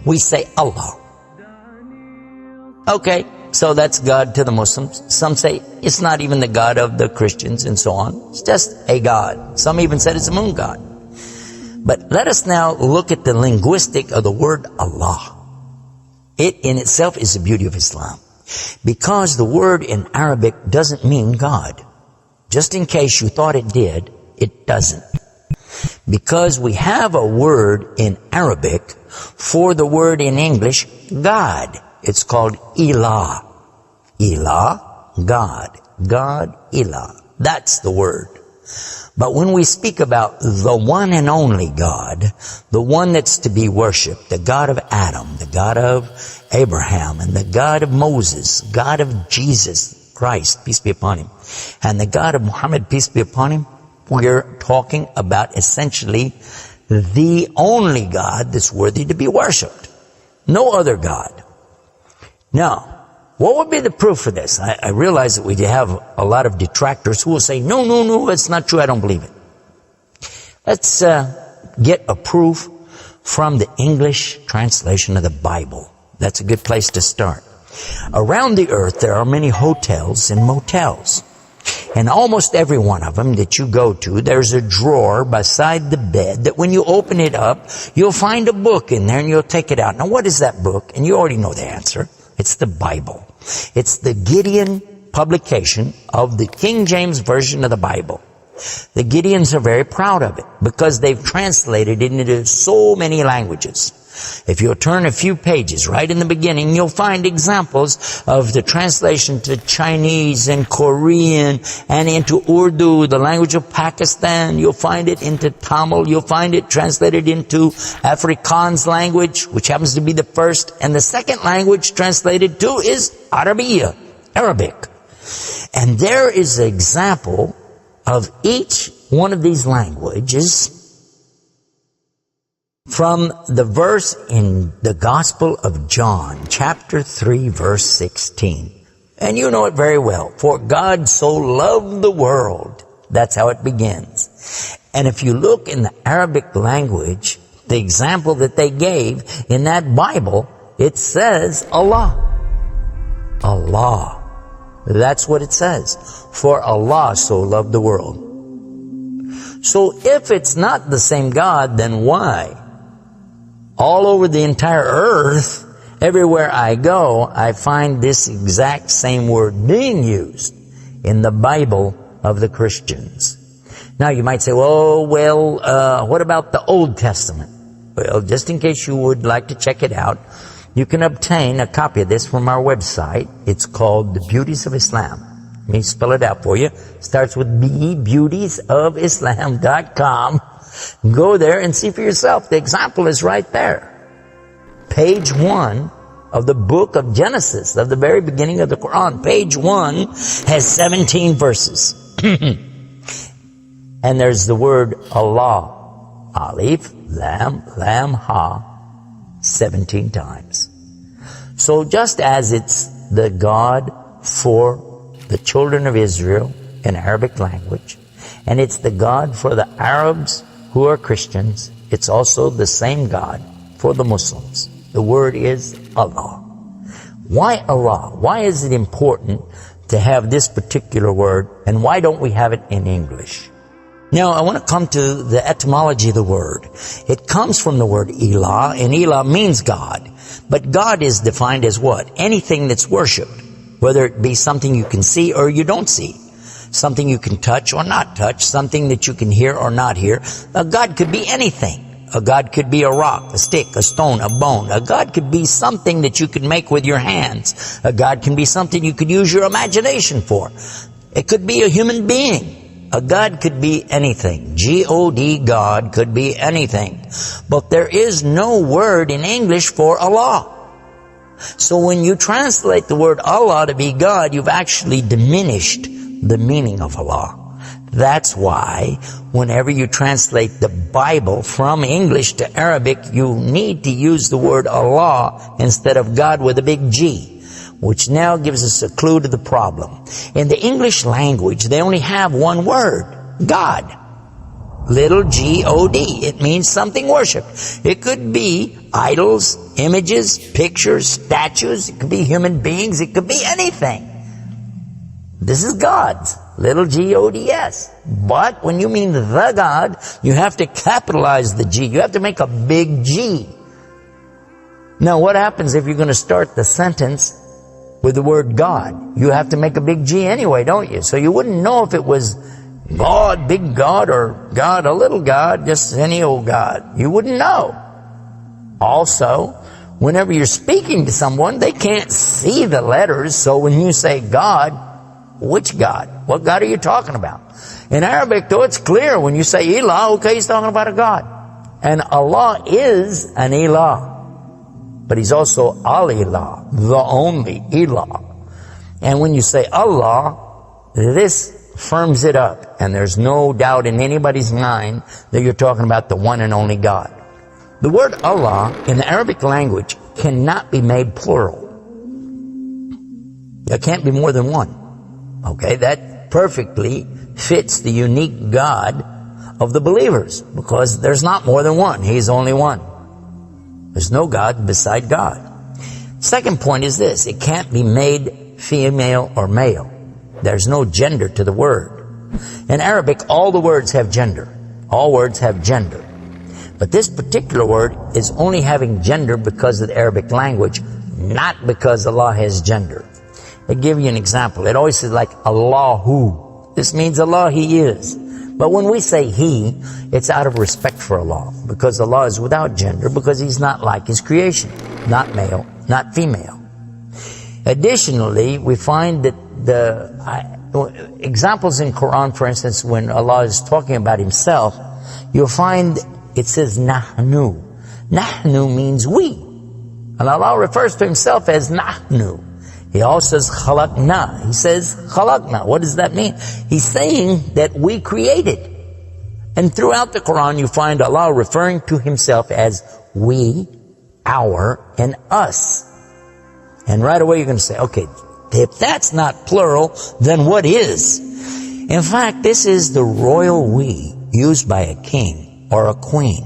we say Allah. Okay, so that's God to the Muslims. Some say it's not even the God of the Christians and so on. It's just a God. Some even said it's a moon god. But let us now look at the linguistic of the word Allah. It in itself is the beauty of Islam. Because the word in Arabic doesn't mean God. Just in case you thought it did, it doesn't. Because we have a word in Arabic for the word in English, God. It's called Ilah. Ilah, God. God, Ilah. That's the word. But when we speak about the one and only God, the one that's to be worshipped, the God of Adam, the God of Abraham, and the God of Moses, God of Jesus Christ, peace be upon him, and the God of Muhammad, peace be upon him, we're talking about essentially the only God that's worthy to be worshipped. No other God. Now, what would be the proof for this? I realize that we have a lot of detractors who will say, no, it's not true, I don't believe it. Let's get a proof from the English translation of the Bible. That's a good place to start. Around the earth, there are many hotels and motels. And almost every one of them that you go to, there's a drawer beside the bed that when you open it up, you'll find a book in there and you'll take it out. Now, what is that book? And you already know the answer. It's the Bible. It's the Gideon publication of the King James Version of the Bible. The Gideons are very proud of it because they've translated it into so many languages. If you'll turn a few pages right in the beginning, you'll find examples of the translation to Chinese and Korean and into Urdu, the language of Pakistan. You'll find it into Tamil. You'll find it translated into Afrikaans language, which happens to be the first. And the second language translated to is Arabiya, Arabic. And there is an example of each one of these languages from the verse in the Gospel of John, chapter 3, verse 16. And you know it very well. For God so loved the world. That's how it begins. And if you look in the Arabic language, the example that they gave in that Bible, it says Allah. Allah. That's what it says. For Allah so loved the world. So if it's not the same God, then why? All over the entire earth, everywhere I go, I find this exact same word being used in the Bible of the Christians. Now you might say, what about the Old Testament? Well, just in case you would like to check it out, you can obtain a copy of this from our website. It's called The Beauties of Islam. Let me spell it out for you. It starts with B, beautiesofislam.com. Go there and see for yourself. The example is right there. Page 1 of the book of Genesis, of the very beginning of the Quran. Page 1 has 17 verses. And there's the word Allah. Alif, Lam, Ha, 17 times. So just as it's the God for the children of Israel in Arabic language, and it's the God for the Arabs who are Christians, it's also the same God for the Muslims. The word is Allah. Why Allah? Why is it important to have this particular word, and why don't we have it in English? Now, I want to come to the etymology of the word. It comes from the word Ilah, and Ilah means God. But God is defined as what? Anything that's worshipped, whether it be something you can see or you don't see. Something you can touch or not touch, something that you can hear or not hear. A God could be anything. A God could be a rock, a stick, a stone, a bone. A God could be something that you can make with your hands. A God can be something you could use your imagination for. It could be a human being. A God could be anything. G-O-D, God could be anything. But there is no word in English for Allah. So when you translate the word Allah to be God, you've actually diminished the meaning of Allah. That's why whenever you translate the Bible from English to Arabic, you need to use the word Allah instead of God with a big G, which now gives us a clue to the problem. In the English language, they only have one word, God. Little G-O-D. It means something worshipped. It could be idols. images, pictures, statues. It could be human beings. It could be anything. This is God's, little G-O-D-S. But when you mean the God, you have to capitalize the G. You have to make a big G. Now, what happens if you're going to start the sentence with the word God? You have to make a big G anyway, don't you? So you wouldn't know if it was God, big God, or God, a little God, just any old God. You wouldn't know. Also, whenever you're speaking to someone, they can't see the letters. So when you say God, which God? What God are you talking about? In Arabic, though, it's clear. When you say Ilah, okay, he's talking about a God. And Allah is an Ilah. But he's also Al-Ilah, the only Ilah. And when you say Allah, this firms it up. And there's no doubt in anybody's mind that you're talking about the one and only God. The word Allah in the Arabic language cannot be made plural. There can't be more than one. Okay, that perfectly fits the unique God of the believers, because there's not more than one. He's only one. There's no God beside God. Second point is this: it can't be made female or male. There's no gender to the word. In Arabic, all the words have gender. All words have gender. But this particular word is only having gender because of the Arabic language, not because Allah has gender. I'll give you an example. It always says like Allahu. This means Allah, He is. But when we say He, it's out of respect for Allah, because Allah is without gender, because He's not like His creation, not male, not female. Additionally, we find that the examples in Quran, for instance, when Allah is talking about Himself, you'll find it says Nahnu. Nahnu means we. And Allah refers to Himself as Nahnu. He also says Khalaqna. He says Khalaqna. What does that mean? He's saying that we created. And throughout the Quran, you find Allah referring to Himself as we, our, and us. And right away you're going to say, okay, if that's not plural, then what is? In fact, this is the royal we used by a king or a queen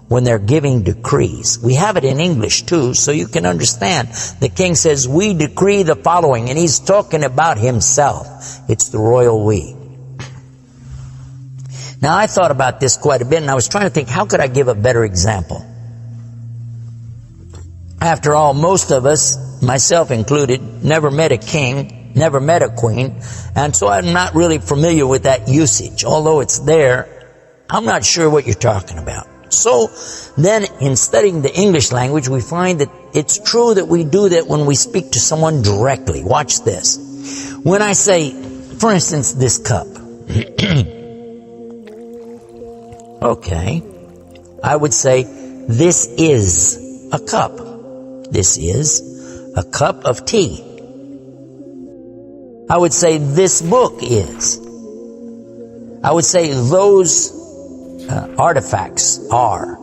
when they're giving decrees. We have it in English too, so you can understand. The king says, we decree the following, and he's talking about himself. It's the royal we. Now, I thought about this quite a bit, and I was trying to think, how could I give a better example? After all, most of us, myself included, never met a king, never met a queen, and so I'm not really familiar with that usage. Although it's there, I'm not sure what you're talking about. So then in studying the English language, we find that it's true that we do that when we speak to someone directly. Watch this. When I say, for instance, this cup. Okay. I would say, this is a cup. This is a cup of tea. I would say, this book is. I would say, those artifacts are.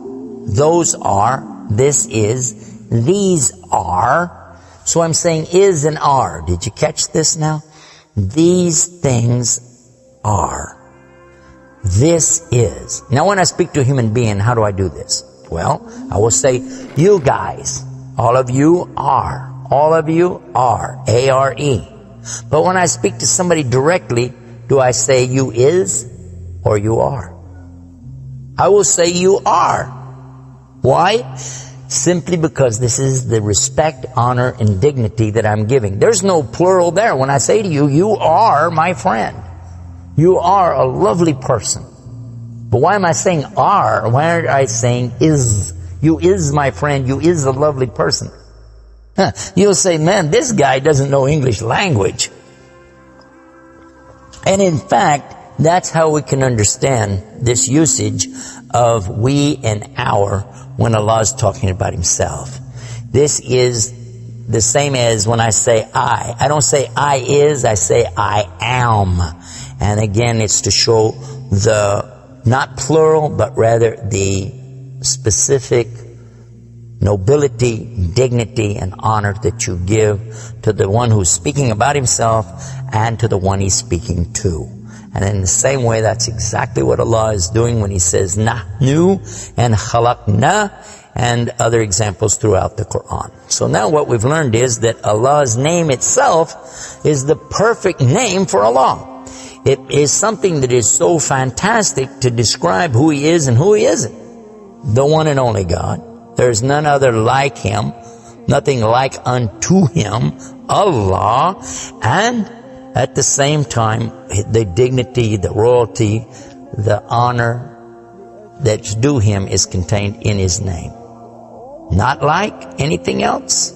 Those are. This is. These are. So I'm saying is and are. Did you catch this now? These things are. This is. Now when I speak to a human being, how do I do this? Well, I will say, you guys, all of you are. All of you are. A-R-E. But when I speak to somebody directly, do I say you is or you are? I will say you are. Why? Simply because this is the respect, honor, and dignity that I'm giving. There's no plural there. When I say to you, you are my friend. You are a lovely person. But why am I saying are? Why aren't I saying is? You is my friend. You is a lovely person. You'll say, man, this guy doesn't know English language. And in fact, that's how we can understand this usage of we and our when Allah is talking about Himself. This is the same as when I say I. I don't say I is, I say I am. And again, it's to show the, not plural, but rather the specific nobility, dignity, and honor that you give to the one who's speaking about himself and to the one he's speaking to. And in the same way, that's exactly what Allah is doing when He says Nahnu and Khalaqna. and other examples throughout the Quran. So now what we've learned is that Allah's name itself is the perfect name for Allah. It is something that is so fantastic to describe who He is and who He isn't. The one and only God. There is none other like Him, nothing like unto Him, Allah, and at the same time, the dignity, the royalty, the honor that's due Him is contained in His name. Not like anything else,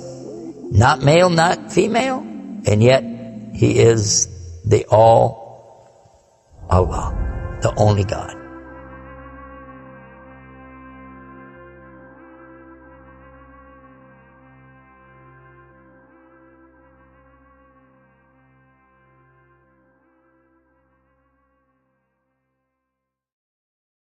not male, not female, and yet He is the all Allah, the only God.